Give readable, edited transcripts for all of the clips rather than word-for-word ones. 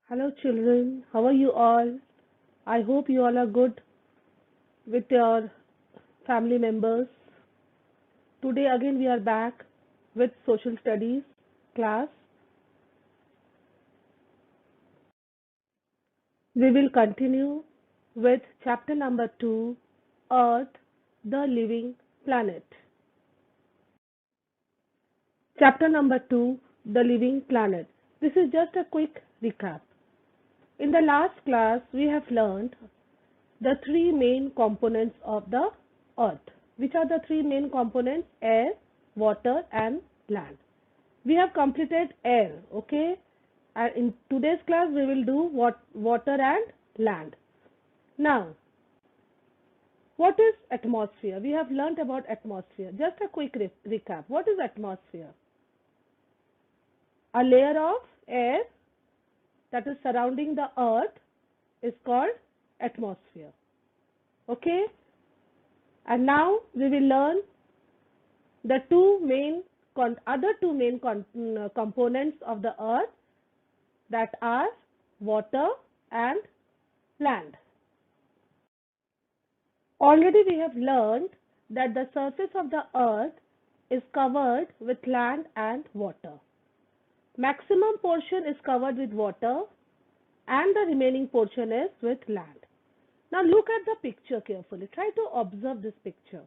Hello, children. How are you all? I hope you all are good with your family members. Today, again, we are back with social studies class. We will continue with chapter number 2, Earth, the Living Planet. Chapter number 2, The Living Planet. This is just a quick recap. In the last class, we have learned the three main components of the earth. Which are the three main components? Air, water and land. We have completed air, okay? And in today's class we will do water and land. Now, what is atmosphere? We have learnt about atmosphere. Just a quick recap. What is atmosphere? A layer of air that is surrounding the earth is called atmosphere. Okay? And now we will learn the other two main components of the earth, that are water and land. Already we have learned that the surface of the earth is covered with land and water. Maximum portion is covered with water and the remaining portion is with land. Now look at the picture carefully. Try to observe this picture.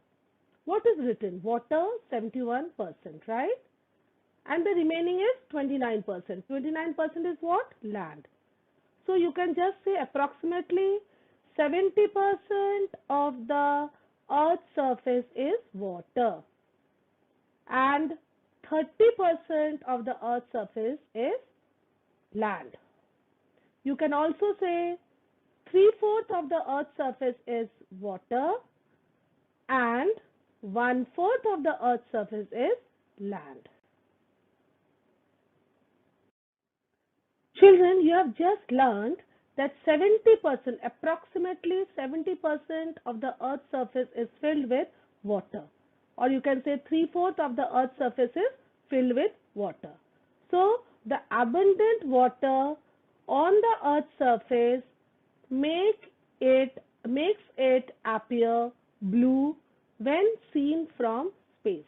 What is written? Water 71%, right? And the remaining is 29%. 29% is what? Land. So you can just say approximately 70% of the earth's surface is water and 30% of the earth's surface is land. You can also say 3/4 of the earth's surface is water and 1/4 of the earth's surface is land. Children, you have just learned that 70%, approximately 70% of the earth's surface is filled with water, or you can say 3/4 of the earth's surface is filled with water. So the abundant water on the earth's surface makes it appear blue when seen from space.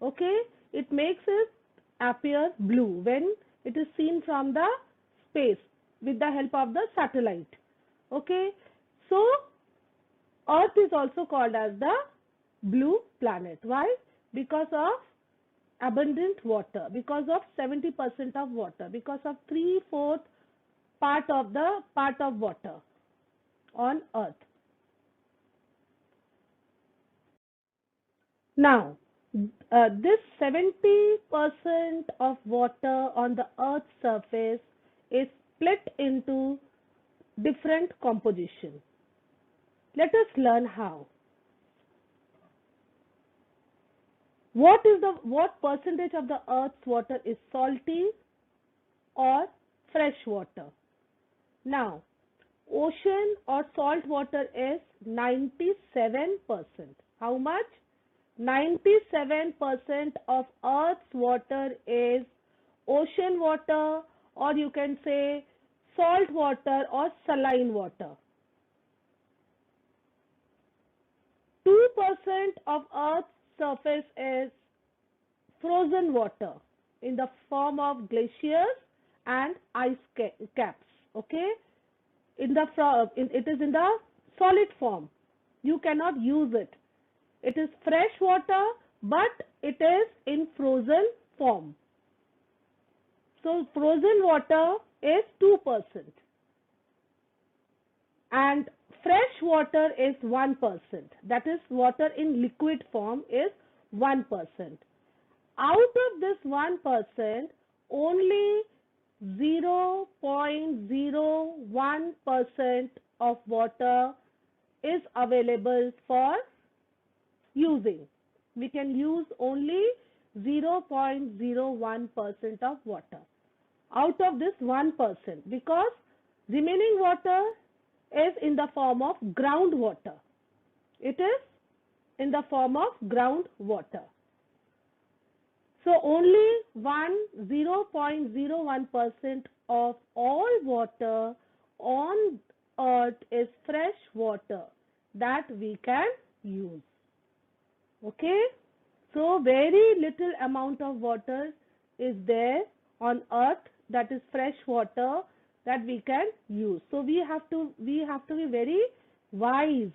Okay, it makes it appear blue when it is seen from the space with the help of the satellite. Okay, so earth is also called as the blue planet. Why? Because of abundant water, because of 70% of water, because of 3/4 part of water on earth. Now, this 70% of water on the earth's surface is split into different composition. Let us learn how. What percentage of the earth's water is salty or fresh water? Now, ocean or salt water is 97%. How much? 97% of earth's water is ocean water, or you can say salt water or saline water. 2% of earth's surface is frozen water in the form of glaciers and ice caps. Okay, it is in the solid form. You cannot use it. It is fresh water, but it is in frozen form. So frozen water is 2% and fresh water is 1%. That is, water in liquid form is 1%. Out of this 1%, only 0.01% of water is available for using. We can use only 0.01% of water out of this 1%, because remaining water is in the form of groundwater. It is in the form of groundwater. So only 0.01% of all water on earth is fresh water that we can use. Okay, so very little amount of water is there on earth, that is fresh water that we can use. So we have to be very wise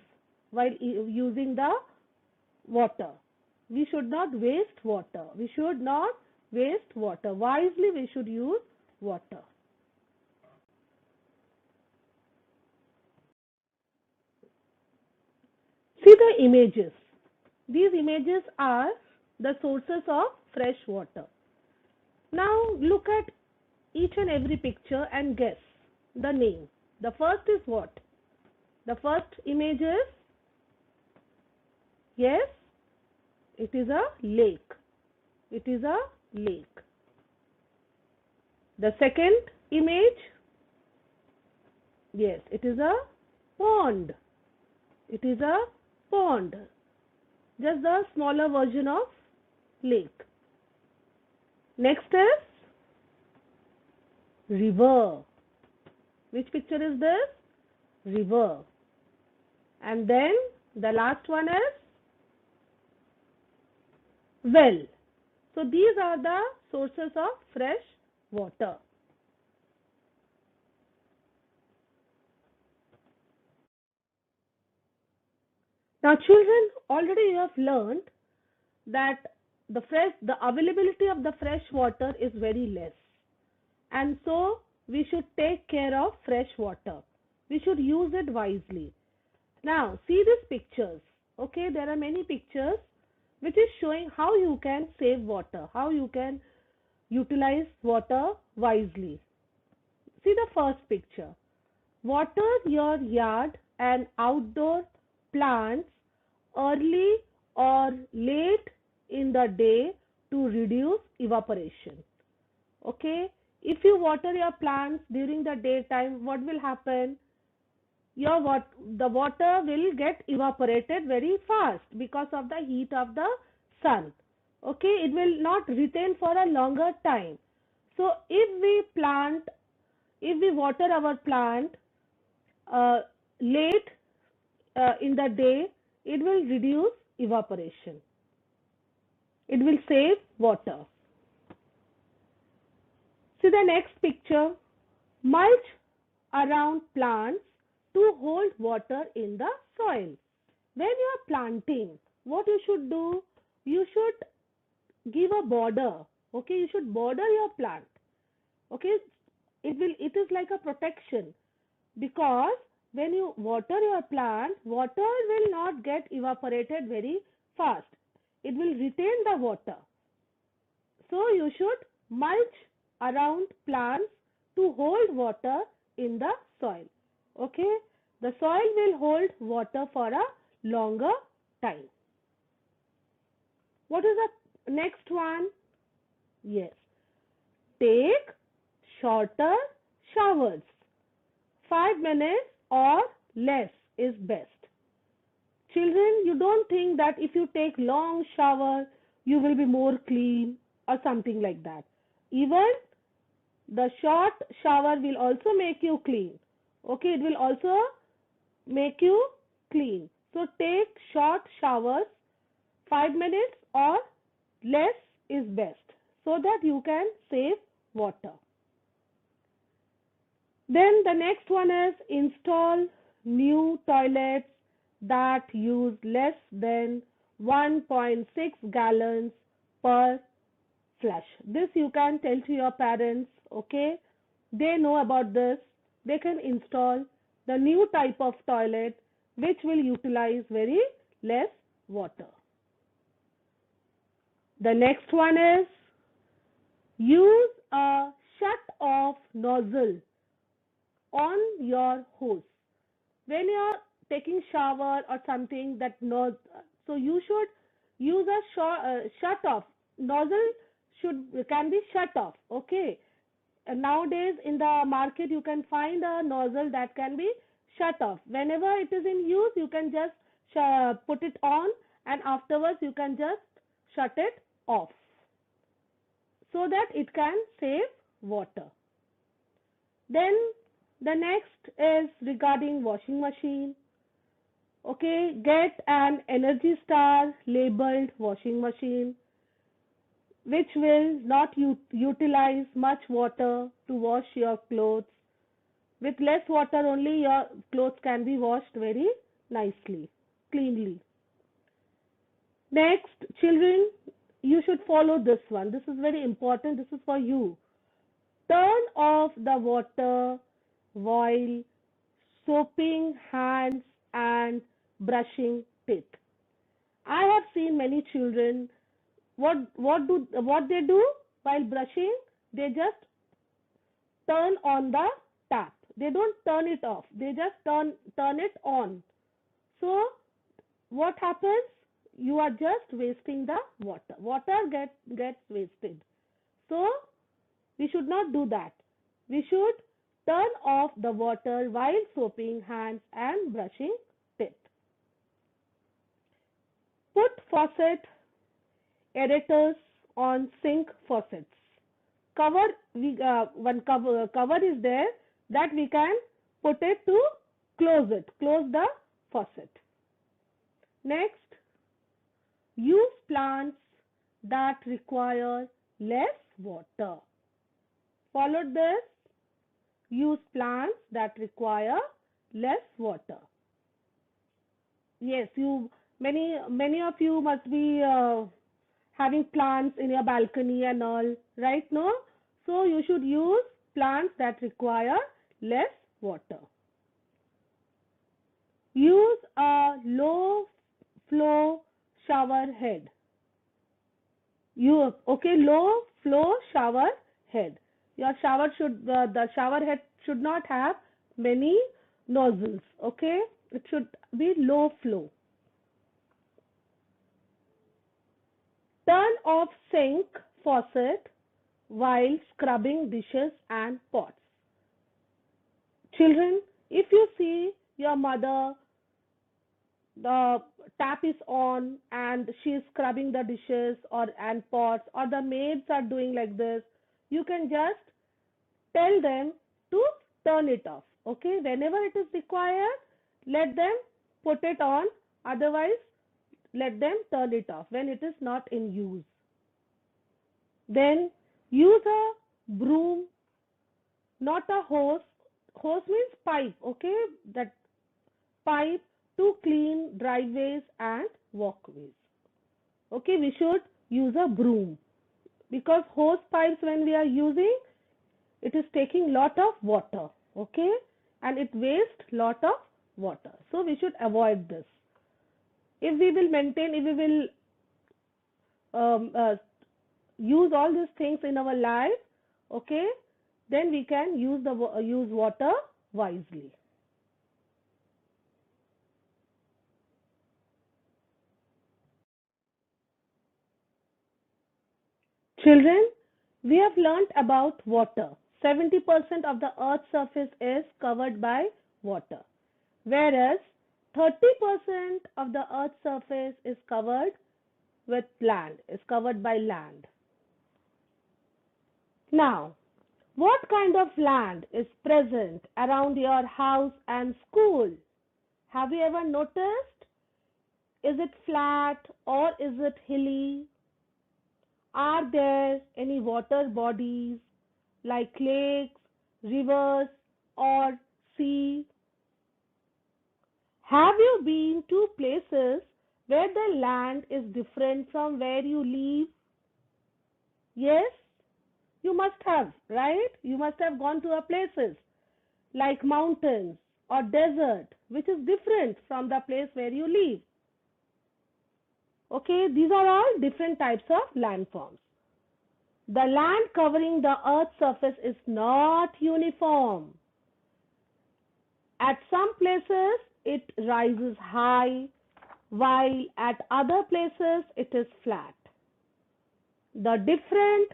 while using the water. We should not waste water. We should not waste water. Wisely we should use water. See the images. These images are the sources of fresh water. Now look at each and every picture and guess the name. The first is what? The first image is, yes, it is a lake. It is a lake. The second image, yes, it is a pond. It is a pond. Just the smaller version of lake. Next is river. Which picture is this? River. And then the last one is well. So these are the sources of fresh water. Now children, already you have learned that the availability of the fresh water is very less, and so we should take care of fresh water. We should use it wisely. Now see these pictures. Okay, there are many pictures which is showing how you can save water, how you can utilize water wisely. See the first picture. Water your yard and outdoor plants early or late in the day to reduce evaporation. Okay, if you water your plants during the daytime, what will happen? The water will get evaporated very fast because of the heat of the sun. Okay, it will not retain for a longer time. So if we water our plant uh, late in the day, it will reduce evaporation. It will save water. See the next picture. Mulch around plants to hold water in the soil. When you are planting, what you should do? You should give a border. Okay, you should border your plant. Okay, it is like a protection, because when you water your plant, water will not get evaporated very fast. It will retain the water. So you should mulch around plants to hold water in the soil. Okay, the soil will hold water for a longer time. What is the next one? Yes, take shorter showers. 5 minutes or less is best. Children, you don't think that if you take long shower, you will be more clean or something like that. Even the short shower will also make you clean. Okay, it will also make you clean. So take short showers, 5 minutes or less is best, so that you can save water. Then the next one is install new toilets that use less than 1.6 gallons per flush. This you can tell to your parents, okay? They know about this. They can install the new type of toilet which will utilize very less water. The next one is use a shut off nozzle on your hose. When you are taking shower or something, that nose, so you should use a shut off nozzle. Should Can be shut off. Okay, and nowadays in the market you can find a nozzle that can be shut off. Whenever it is in use, you can just put it on, and afterwards you can just shut it off, so that it can save water. Then the next is regarding washing machine. Okay, get an Energy Star labeled washing machine which will not utilize much water to wash your clothes. With less water only your clothes can be washed very nicely, cleanly. Next, children, you should follow this one. This is very important. This is for you. Turn off the water while soaping hands and brushing teeth. I have seen many children what they do while brushing. They just turn on the tap. They don't turn it off. They just turn it on. So what happens? You are just wasting the water. Water gets wasted. So we should not do that. We should turn off the water while soaping hands and brushing teeth. Put faucet aerators on sink faucets. Cover one cover is there that we can put it to close the faucet. Next, use plants that require less water. Followed this, use plants that require less water. Yes, you many of you must be having plants in your balcony and all, right? No, so you should use plants that require less water. Use a low flow shower head. Low flow shower head. Your shower should the shower head should not have many nozzles. Okay, it should be low flow. Turn off sink faucet while scrubbing dishes and pots. Children, if you see your mother, the tap is on and she is scrubbing the dishes or and pots, or the maids are doing like this, you can just tell them to turn it off. Okay, whenever it is required, let them put it on. Otherwise, let them turn it off when it is not in use. Then use a broom, not a hose. Hose means pipe. Okay, that pipe to clean driveways and walkways. Okay, we should use a broom because hose pipes, when we are using, it is taking lot of water. Okay, and it wastes lot of water. So we should avoid this. If we will maintain, if we will use all these things in our life, okay, then we can use water wisely. Children, we have learnt about water. 70% of the earth's surface is covered by water, whereas 30% of the earth's surface is covered with land, is covered by land. Now, what kind of land is present around your house and school? Have you ever noticed? Is it flat or is it hilly? Are there any water bodies like lakes, rivers, or sea? Have you been to places where the land is different from where you live? Yes, you must have, right? You must have gone to a places like mountains or desert, which is different from the place where you live. Okay, these are all different types of landforms. The land covering the earth's surface is not uniform. At some places it rises high, while at other places it is flat. The different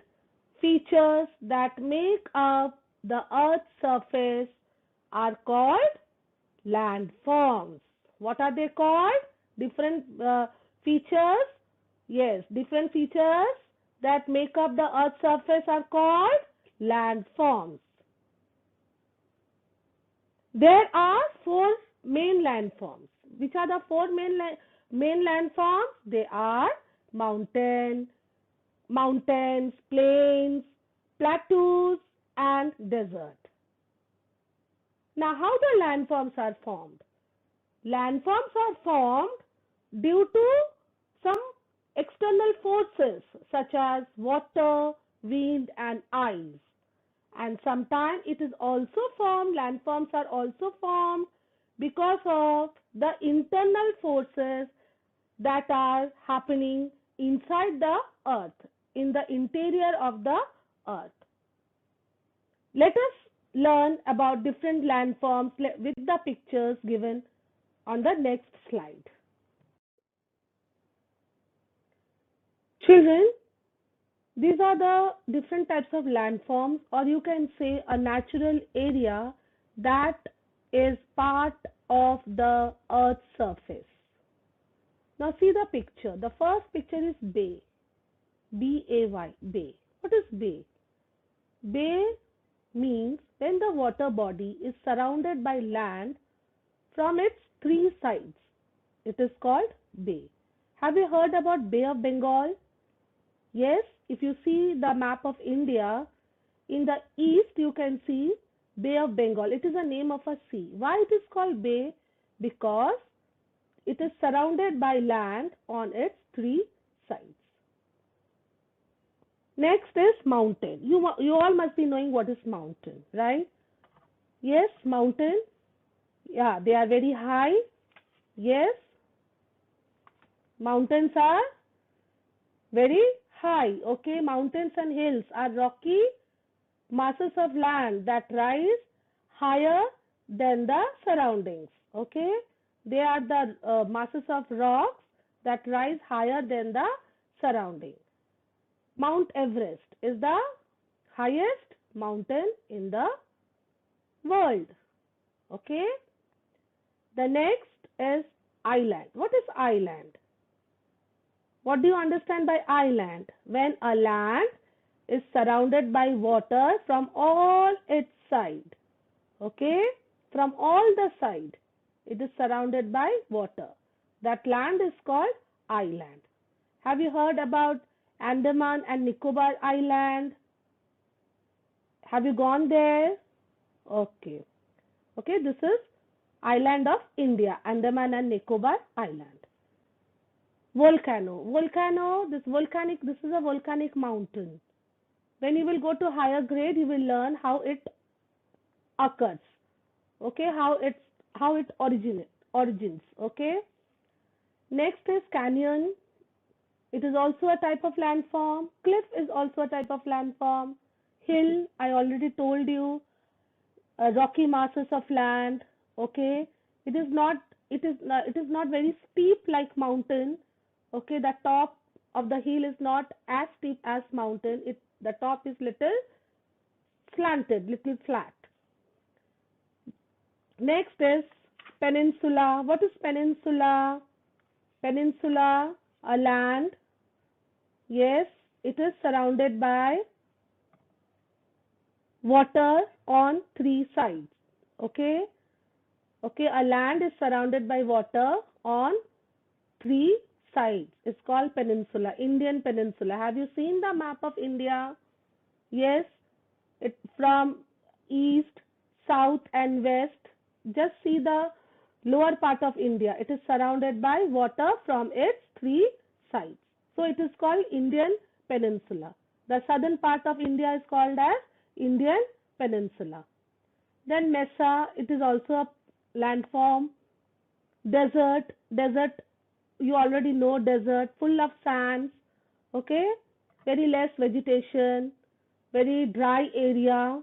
features that make up the earth's surface are called landforms. What are they called? Different features. Yes, different features that make up the earth's surface are called landforms. There are four main landforms. Which are the four main landforms? They are mountains, plains, plateaus, and desert. Now, how the landforms are formed? Landforms are formed due to some external forces such as water, wind, and ice. And sometimes it is also formed, landforms are also formed because of the internal forces that are happening inside the earth, in the interior of the earth. Let us learn about different landforms with the pictures given on the next slide. Children, these are the different types of landforms, or you can say a natural area that is part of the earth's surface. Now see the picture. The first picture is bay. B-A-Y, bay. What is bay? Bay means when the water body is surrounded by land from its three sides. It is called bay. Have you heard about Bay of Bengal? Yes, if you see the map of India, in the east you can see Bay of Bengal. It is a name of a sea. Why it is called bay? Because it is surrounded by land on its three sides. Next is mountain. You all must be knowing what is mountain, right? Yes, mountain. Yeah, they are very high. Yes, mountains are very high. Okay, mountains and hills are rocky masses of land that rise higher than the surroundings. Okay, they are the masses of rocks that rise higher than the surrounding. Mount Everest is the highest mountain in the world. Okay, the next is island. What is island? What do you understand by island? When a land is surrounded by water from all its side. Okay, from all the side, it is surrounded by water. That land is called island. Have you heard about Andaman and Nicobar Island? Have you gone there? Okay. Okay, this is island of India, Andaman and Nicobar Island. Volcano. This is a volcanic mountain. When you will go to higher grade, you will learn how it occurs. Okay, how it origins. Okay. Next is canyon. It is also a type of landform. Cliff is also a type of landform. Hill, I already told you, rocky masses of land. Okay, it is not very steep like mountain. Okay, the top of the hill is not as steep as mountain. The top is little slanted, little flat. Next is peninsula. What is peninsula? Peninsula, a land. Yes, it is surrounded by water on three sides. Okay. Okay, a land is surrounded by water on three sides. It's called peninsula, Indian peninsula. Have you seen the map of India? Yes, it from east, south and west. Just see the lower part of India. It is surrounded by water from its three sides. So it is called Indian peninsula. The southern part of India is called as Indian peninsula. Then Mesa, it is also a landform. Desert, you already know desert, full of sands. Okay, very less vegetation, very dry area.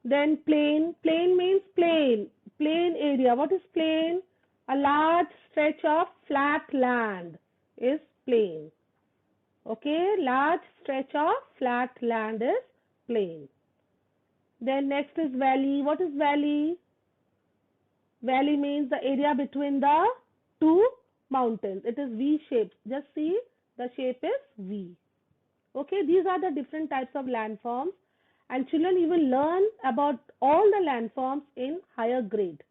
Then plain means plain area. What is plain? A large stretch of flat land is plain. Okay, large stretch of flat land is plain. Then next is valley. What is valley? Valley means the area between the two mountains. It is V shaped. Just see, the shape is V. Okay, these are the different types of landforms. And children, you will learn about all the landforms in higher grade.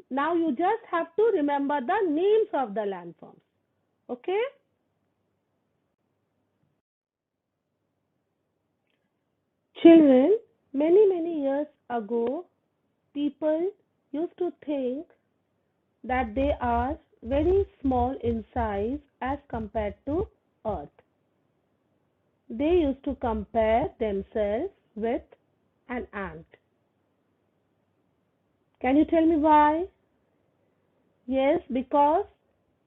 Now you just have to remember the names of the landforms. Okay? Children, many years ago, people used to think that they are very small in size as compared to Earth. They used to compare themselves with an ant. Can you tell me why? Yes, because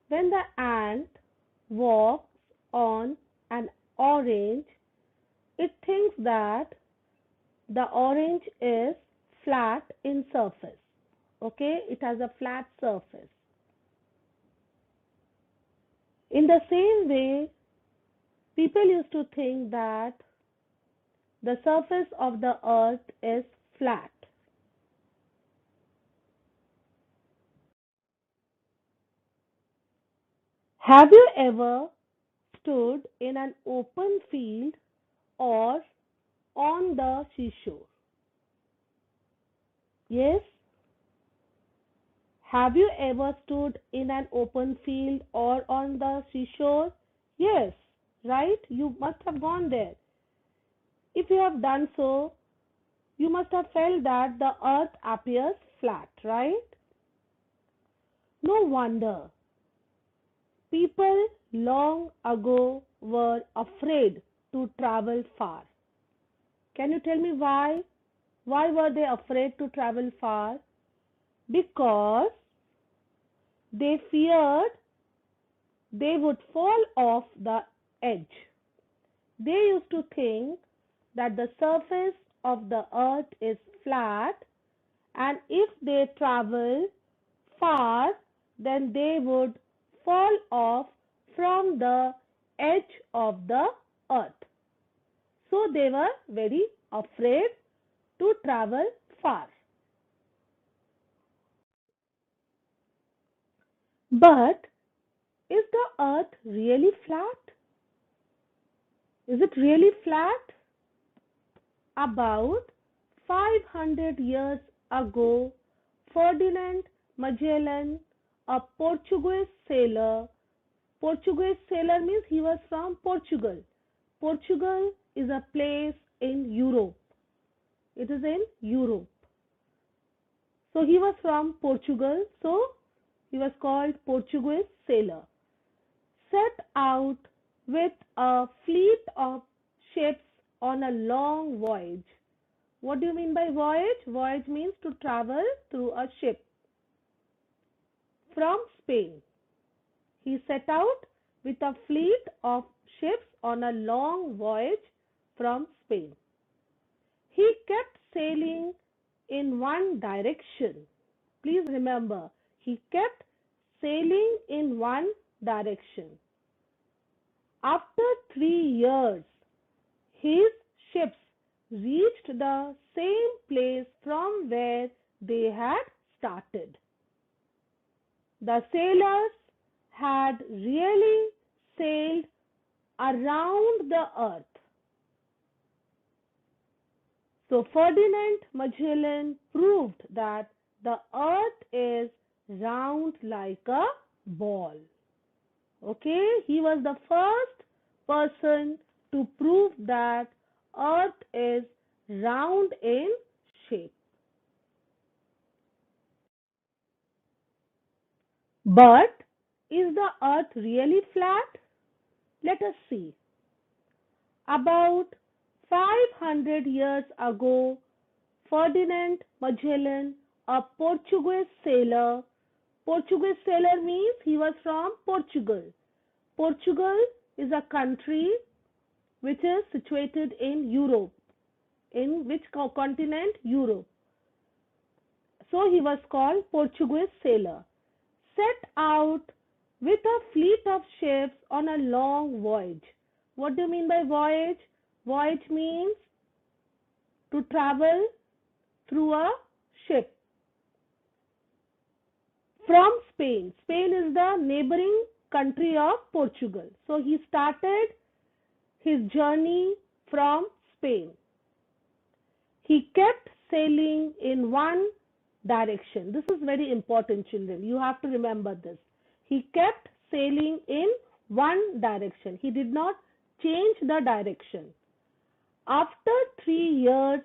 when the ant walks on an orange, it thinks that the orange is flat in surface. Okay, it has a flat surface. In the same way, people used to think that the surface of the earth is flat. Have you ever stood in an open field or on the seashore? Yes. Have you ever stood in an open field or on the seashore? Yes, right? You must have gone there. If you have done so, you must have felt that the earth appears flat, right? No wonder people long ago were afraid to travel far. Can you tell me why? Why were they afraid to travel far? Because they feared they would fall off the edge. They used to think that the surface of the earth is flat, and if they travel far, then they would fall off from the edge of the earth. So they were very afraid to travel far. But is the earth really flat? Is it really flat? About 500 years ago, Ferdinand Magellan, a Portuguese sailor means he was from Portugal. Portugal is a place in Europe. It is in Europe. So he was from Portugal, so he was called Portuguese sailor. Set out with a fleet of ships on a long voyage. What do you mean by voyage? Voyage means to travel through a ship from Spain. He set out with a fleet of ships on a long voyage from Spain. He kept sailing in one direction. Please remember, he kept sailing in one direction. After 3 years, his ships reached the same place from where they had started. The sailors had really sailed around the earth. So Ferdinand Magellan proved that the earth is round like a ball. Okay, he was the first person to prove that earth is round in shape. But is the earth really flat? Let us see. About 500 years ago, Ferdinand Magellan, a Portuguese sailor means he was from Portugal. Portugal is a country which is situated in Europe. In which continent? Europe. So he was called Portuguese sailor. Set out with a fleet of ships on a long voyage. What do you mean by voyage? Voyage means to travel through a ship from Spain. Spain is the neighboring country of Portugal. So he started his journey from Spain. He kept sailing in one direction. This is very important, children. You have to remember this. He kept sailing in one direction. He did not change the direction. After 3 years,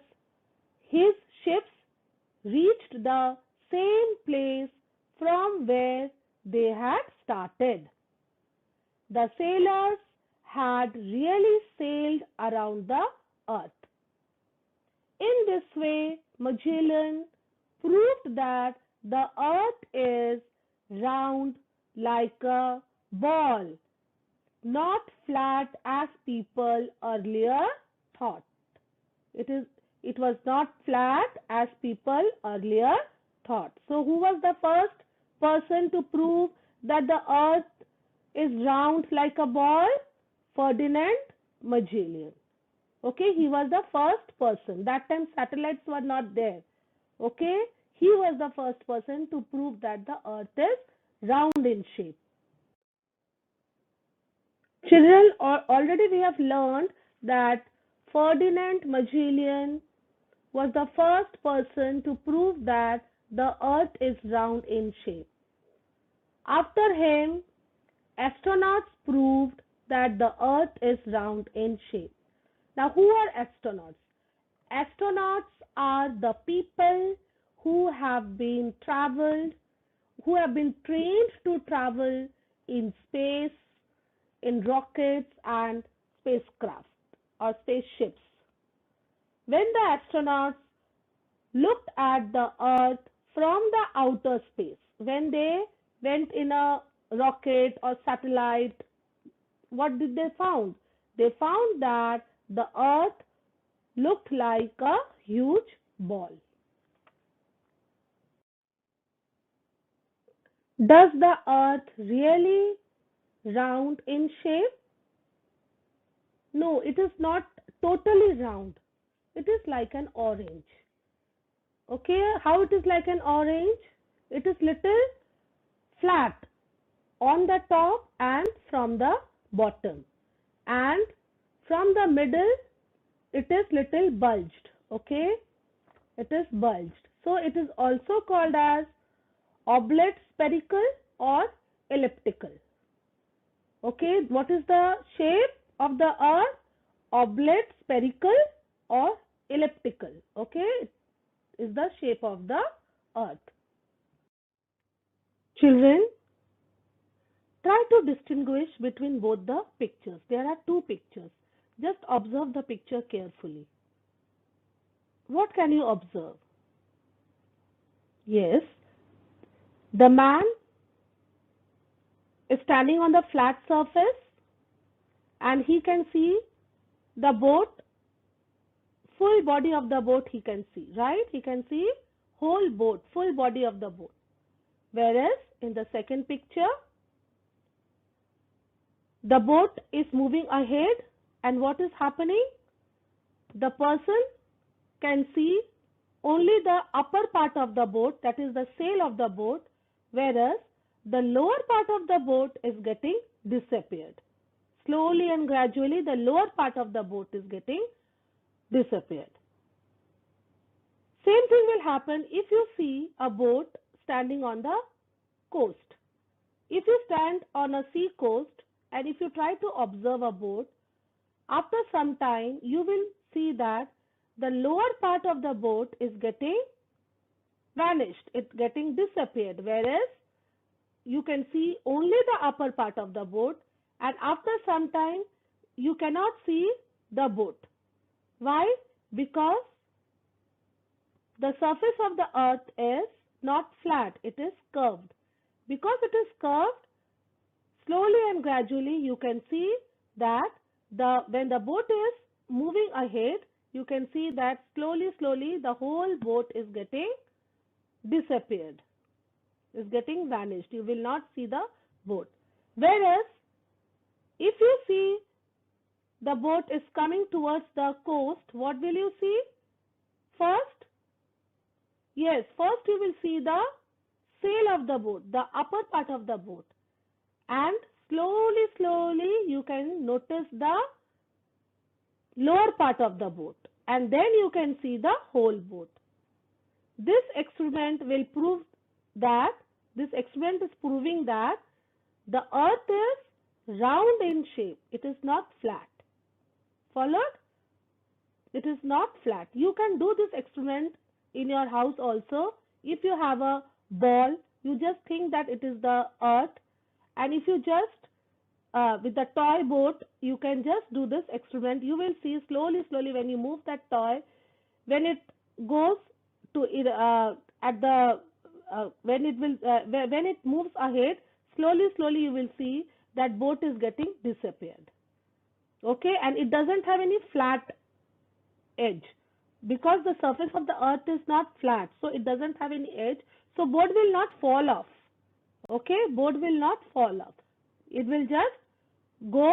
his ships reached the same place from where they had started. The sailors had really sailed around the earth. In this way, Magellan proved that the earth is round like a ball, not flat as people earlier thought. It was not flat as people earlier thought. So who was the first person to prove that the earth is round like a ball? Ferdinand Magellan. Okay, he was the first person. That time satellites were not there. Okay, he was the first person to prove that the earth is round in shape. Children, already we have learned that Ferdinand Magellan was the first person to prove that the earth is round in shape. After him, astronauts proved that the earth is round in shape. Now, who are astronauts? Astronauts are the people who have been trained to travel in space, in rockets and spacecraft or spaceships. When the astronauts looked at the earth from the outer space, when they went in a rocket or satellite, what did they found? They found that the earth looked like a huge ball. Does the earth really round in shape? No, it is not totally round. It is like an orange. Okay, how it is like an orange? It is little flat on the top and from the bottom, and from the middle it is little bulged. Okay, it is bulged. So it is also called as oblate, spherical or elliptical. Okay, what is the shape of the earth? Oblate, spherical or elliptical. Okay, is the shape of the earth. Children, try to distinguish between both the pictures. There are two pictures. Just observe the picture carefully. What can you observe? Yes, the man is standing on the flat surface and he can see the boat, full body of the boat he can see, right? He can see whole boat, full body of the boat. Whereas in the second picture, the boat is moving ahead and what is happening? The person can see only the upper part of the boat, that is the sail of the boat, whereas the lower part of the boat is getting disappeared. Slowly and gradually the lower part of the boat is getting disappeared. Same thing will happen if you see a boat standing on the coast. If you stand on a sea coast and if you try to observe a boat, after some time you will see that the lower part of the boat is getting vanished, it's getting disappeared, whereas you can see only the upper part of the boat, and after some time you cannot see the boat. Why? Because the surface of the earth is not flat, it is curved. Because it is curved, slowly and gradually you can see that when the boat is moving ahead, you can see that slowly the whole boat is getting disappeared, is getting vanished. You will not see the boat. Whereas if you see the boat is coming towards the coast, what will you see? First, yes, first you will see the sail of the boat, the upper part of the boat, and slowly you can notice the lower part of the boat, and then you can see the whole boat. This experiment will prove that, this experiment is proving that the earth is round in shape. It is not flat. Followed? It is not flat. You can do this experiment in your house also. If you have a ball, you just think that it is the earth, and if you just with the toy boat, you can just do this experiment. You will see slowly when you move that toy, when it goes to at the when it moves ahead, slowly you will see that boat is getting disappeared. Okay, and it doesn't have any flat edge, because the surface of the earth is not flat, so it doesn't have any edge, so boat will not fall off. Okay, boat will not fall off. It will just go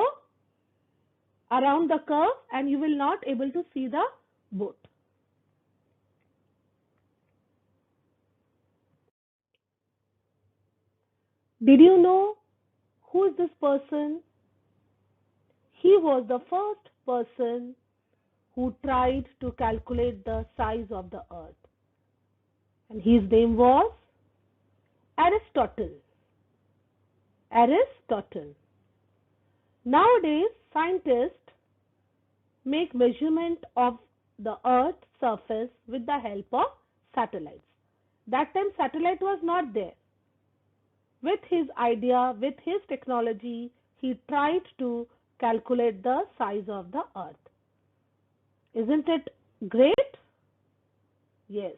around the curve and you will not able to see the boat. Did you know who is this person? He was the first person who tried to calculate the size of the earth, and his name was Aristotle. Aristotle. Nowadays, scientists make measurement of the earth's surface with the help of satellites. That time satellite was not there. With his idea, with his technology, he tried to calculate the size of the earth. Isn't it great? Yes.